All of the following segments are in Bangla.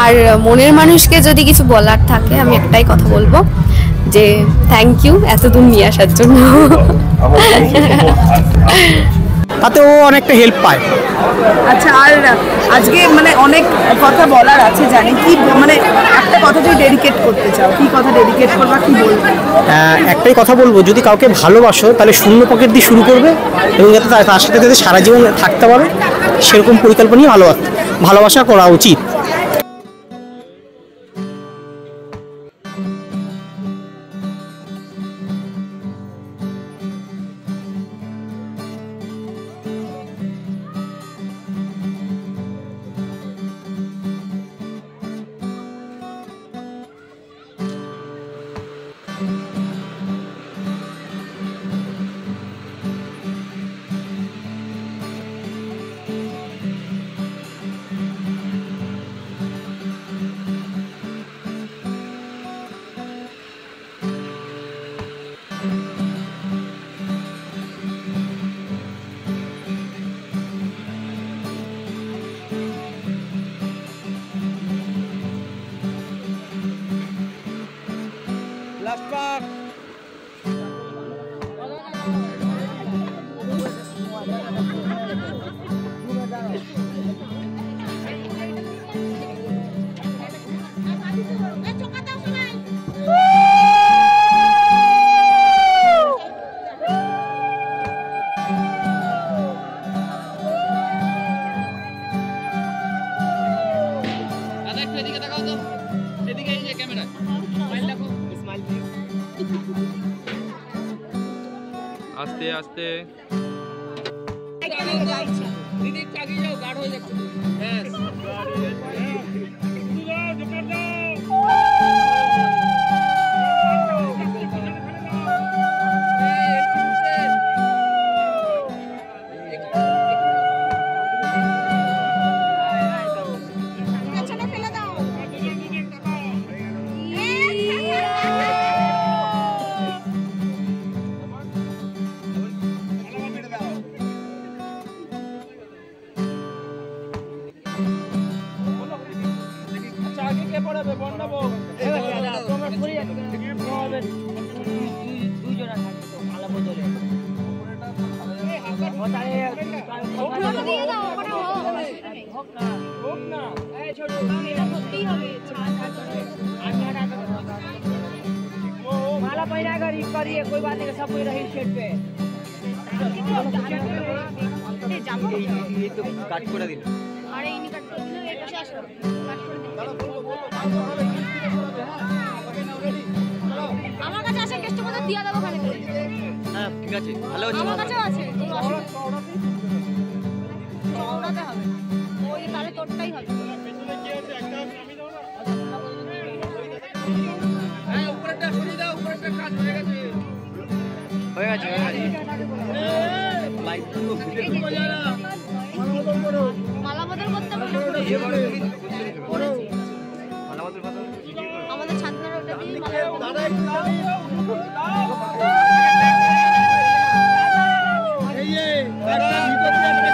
আর মনের মানুষকে যদি কিছু বলার থাকে আমি একটাই কথা বলবো যে থ্যাংক ইউ এতদূর নিয়ে আসার জন্য। তাতে ও অনেকটা হেল্প পায়। আচ্ছা, আর আজকে মানে অনেক কথা বলার আছে জানি, কি মানে একটা কথা যদি ডেডিকেট করতে চাও, কি কথা ডেডিকেট করবা, কি বলবে? একটাই কথা বলবো, যদি কাউকে ভালোবাসো তাহলে শূন্য পকেট দিয়ে শুরু করবে এবং যাতে তার সাথে যাতে সারা জীবন থাকতে পারে সেরকম পরিকল্পনাই ভালোবাসা করা উচিত। আস্তে আস্তে माला पहिरा करिए कोई बात नहीं, सब कोई रही शेड पे तो काट করে দিন। আরে ইনি কাট করে দিল, এই পাশে আসো কাট করে দিন। আমার কাছে আছে, কেষ্ট মধ্যে দিয়া দাও ওখানে করে। হ্যাঁ ঠিক আছে, ভালো হচ্ছে, আমার কাছেও আছে। চওড়াতে হবে ওই, তাহলে তোরটাই হবে। পেছনে কি আছে একটা আমি দাও না, হ্যাঁ উপরেরটা সরিয়ে দাও, উপরেরটা কাজ হয়ে গেছে হয়ে গেছে হয়ে গেছে। লাইট তো ভিতরে ঢুকে যা না, মালা বদল করতে হবে না, করো মালা বদল করতে আমাদের ছাত্ররা ওটা দিয়ে মালা দাদা একটু এই একটা ভিতরে যাচ্ছে।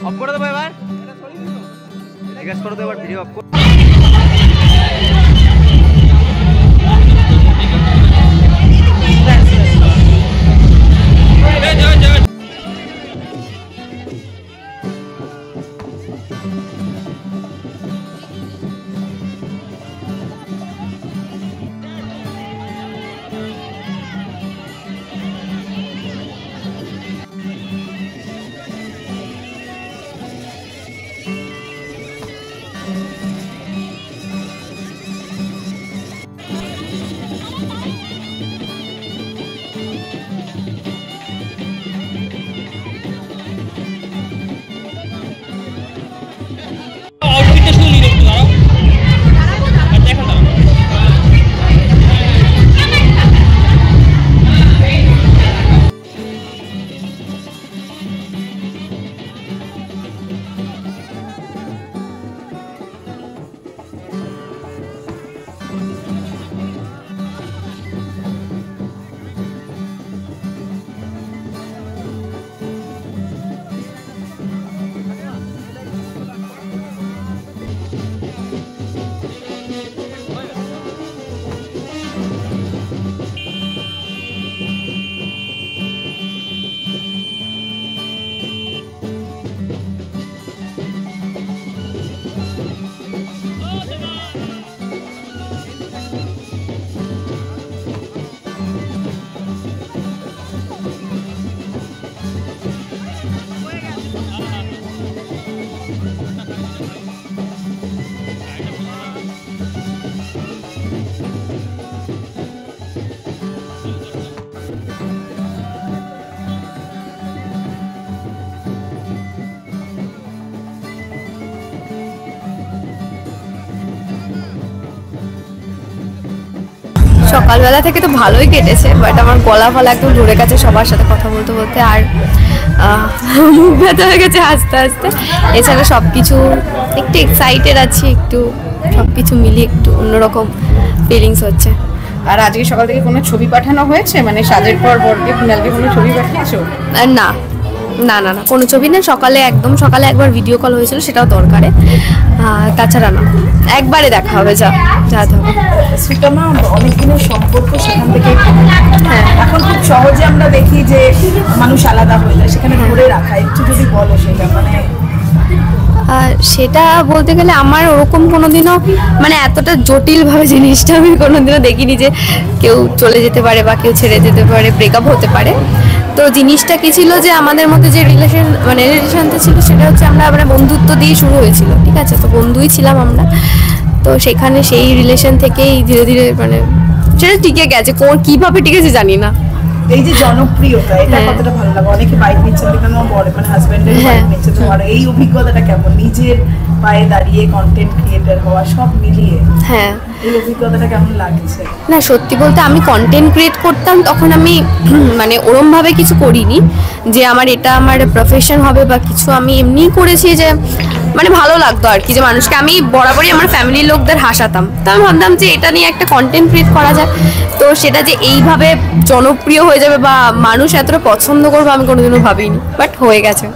অফ করে দেবো এবার, জিজ্ঞেস করে দেবো এবার ভিডিও অফ করে। সকালবেলা থেকে তো ভালোই কেটেছে, বাট আমার গলা ফলা একদম ধরে গেছে সবার সাথে কথা বলতে বলতে, আর মুখ ব্যথা হয়ে গেছে আস্তে আস্তে। এছাড়া সব কিছু একটু এক্সাইটেড আছি, একটু সব কিছু মিলিয়ে একটু অন্যরকম ফিলিংস হচ্ছে। আর আজকে সকাল থেকে কোনো ছবি পাঠানো হয়েছে, মানে সাজের পর বরকে ফিনালকে কোনো ছবি পাঠিয়েছো? আর না না না না কোনো ছবি না, সকালে একদম সকালে একবার ভিডিও কল হয়েছিল, সেটাও দরকারে, তাছাড়া না, একবারে দেখা হবে যা যাতে হবে। শ্রীতমা অনেক দিনের সম্পর্ক, সেখান থেকে হ্যাঁ এখন খুব সহজে আমরা দেখি যে মানুষ আলাদা হয়ে যায়, সেখানে ধরে রাখা, একটু যদি বলো সেটা মানে। আর সেটা বলতে গেলে আমার ওরকম কোনোদিনও মানে এতটা জটিলভাবে জিনিসটা আমি কোনোদিনও দেখিনি যে কেউ চলে যেতে পারে বা কেউ ছেড়ে যেতে পারে, ব্রেকআপ হতে পারে। তো জিনিসটা কি ছিল যে আমাদের মধ্যে যে রিলেশনটা ছিল সেটা হচ্ছে আমরা মানে বন্ধুত্ব দিয়ে শুরু হয়েছিল, ঠিক আছে, তো বন্ধুই ছিলাম আমরা। তো সেখানে সেই রিলেশন থেকেই ধীরে ধীরে মানে সেটা টিকে গেছে, কীভাবে টিকেছে জানি না। এই যে জনপ্রিয়তা, এটা হ্যাঁ। কতটা ভালো লাগে? অনেকে বাইক নিচ্ছেন, দেখলাম আমার বড় মানে হাজবেন্ডের হ্যাঁ। বাইক নিচ্ছে, তোমার এই অভিজ্ঞতাটা কেমন? নিজের পায়ে দাঁড়িয়ে কন্টেন্ট ক্রিয়েটর হওয়া, সব মিলিয়ে হ্যাঁ এই অভিজ্ঞতাটা কেমন লাগছে? না সত্যি বলতে আমি কন্টেন্ট ক্রিয়েট করতাম তখন আমি মানে ওরমভাবে কিছু করিনি যে আমার এটা আমার প্রফেশন হবে বা কিছু, আমি এমনিই করেছি যে মানে ভালো লাগতো আর কি, যে মানুষকে আমি বরাবরই আমার ফ্যামিলির লোকদের হাসাতাম, তো আমি ভাবতাম যে এটা নিয়ে একটা কন্টেন্ট ক্রিয়েট করা যায়। তো সেটা যে এইভাবে জনপ্রিয় হয়ে যাবে বা মানুষ এতটা পছন্দ করবে আমি কোনোদিনও ভাবিনি, বাট হয়ে গেছে।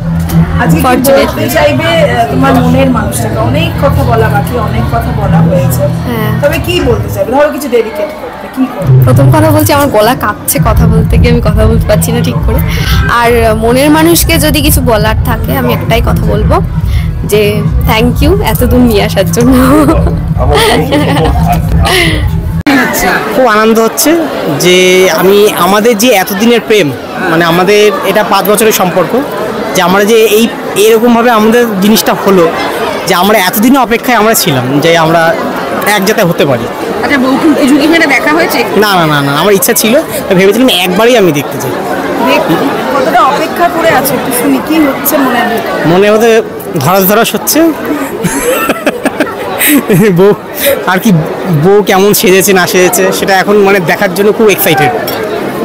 আজকে কি Fortunately. বলতে চাইবে তোমার মনের মানুষটাকে? অনেক কথা বলা বাকি, অনেক কথা বলা হয়েছে, হ্যাঁ। তবে কি বলতে চাইবে? ধরো কিছু ডেডিকেট করতে, কি করবে? প্রথম কথা বলছি আমার গলা কাঁপছে কথা বলতে গিয়ে, আমি কথা বলতে পারছি না ঠিক করে। আর মনের মানুষকে যদি কিছু বলার থাকে আমি একটাই কথা বলবো যে থ্যাংক ইউ এতদূর নিয়ে আসার জন্য। খুব আনন্দ হচ্ছে যে আমাদের যে এতদিনের প্রেম, মানে আমাদের এটা 5 বছরের সম্পর্ক, যে আমরা যে এরকমভাবে আমাদের জিনিসটা হলো, যে আমরা এতদিনের অপেক্ষায় আমরা ছিলাম যে আমরা এক জায়গায় হতে পারি। আচ্ছা, বউকে ঝুঁকি মেরে দেখা হয়েছে? না না না না আমার ইচ্ছা ছিল, ভেবেছিলাম একবারই আমি দেখতে চাই। কতটা অপেক্ষা করে আছে একটু শুনি, কি হচ্ছে মনে হয়? মনে হতে ধরাস হচ্ছে বউ আর কি, বউ কেমন সেজেছে না সেজেছে সেটা এখন মানে দেখার জন্য খুব এক্সাইটেড।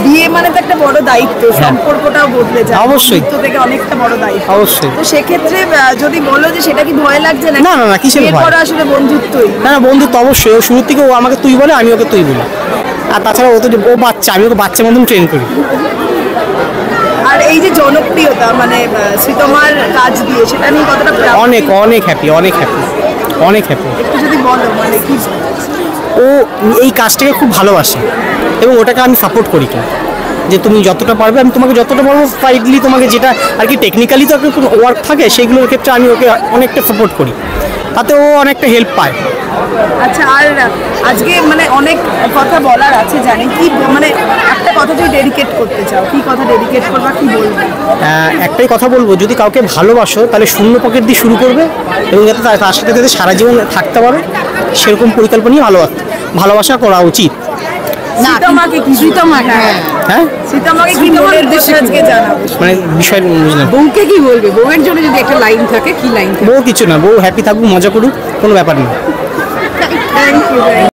বিয়ে মানে তো একটা বড় দায়িত্ব, সম্পর্কটাও বদলে যায়, অবশ্যই। বন্ধুত্ব থেকে অনেকটা বড় দায়িত্ব। অবশ্যই। তো সেক্ষেত্রে যদি বলো যে সেটা কি ভয় লাগছে না? না, না, না, কিসের ভয়? এরপর আসলে বন্ধুত্বই। না না বন্ধুত্ব অবশ্যই, ও শুরুর থেকে ও আমাকে তুই বলে, আমি ওকে তুই বলি। আর তাছাড়া ও বাচ্চা, আমি ওকে বাচ্চার মতন ট্রেন করি। আর এই যে জনপ্রিয়তা, মানে শ্রীতমার কাজ দিয়ে, সেটা নিয়ে কতটা proud? অনেক অনেক হ্যাপি, অনেক হ্যাপি, অনেক হ্যাপি। একটু যদি বলো মানে কি। ও এই কাজটাকে খুব ভালোবাসে এবং ওটাকে আমি সাপোর্ট করি, যে তুমি যতটা পারবে আমি তোমাকে যতটা পারবো স্পাইডলি, তোমাকে যেটা আর কি টেকনিক্যালি তো একটা ওয়ার্ক থাকে সেইগুলোর ক্ষেত্রে আমি ওকে অনেকটা সাপোর্ট করি, তাতে ও অনেকটা হেল্প পায়। আচ্ছা, আর আজকে মানে অনেক কথা বলার আছে জানি, কি মানে একটা কথা যদি ডেডিকেট করতে চাও, কি কথা ডেডিকেট করবা, কি বলবে? একটাই কথা বলবো, যদি কাউকে ভালোবাসো তাহলে শূন্য পকেট দিয়ে শুরু করবে এবং যাতে তার সাথে যাতে সারা জীবন থাকতে পারো সেরকম পরিকল্পনাই ভালোবাসা করা উচিত। শ্রীতমাকে কি, শ্রীতমাকে হ্যাঁ শ্রীতমাকে কি মনের উদ্দেশ্যে আজকে জানাবো? মানে বিষয় বুঝলাম। বউকে কি বলবে? বউয়ের জন্য যদি একটা লাইন থাকে, কি লাইন? বউ কিছু না, বউ হ্যাপি থাকুক, মজা করুক, কোনো ব্যাপার নেই। Thank you.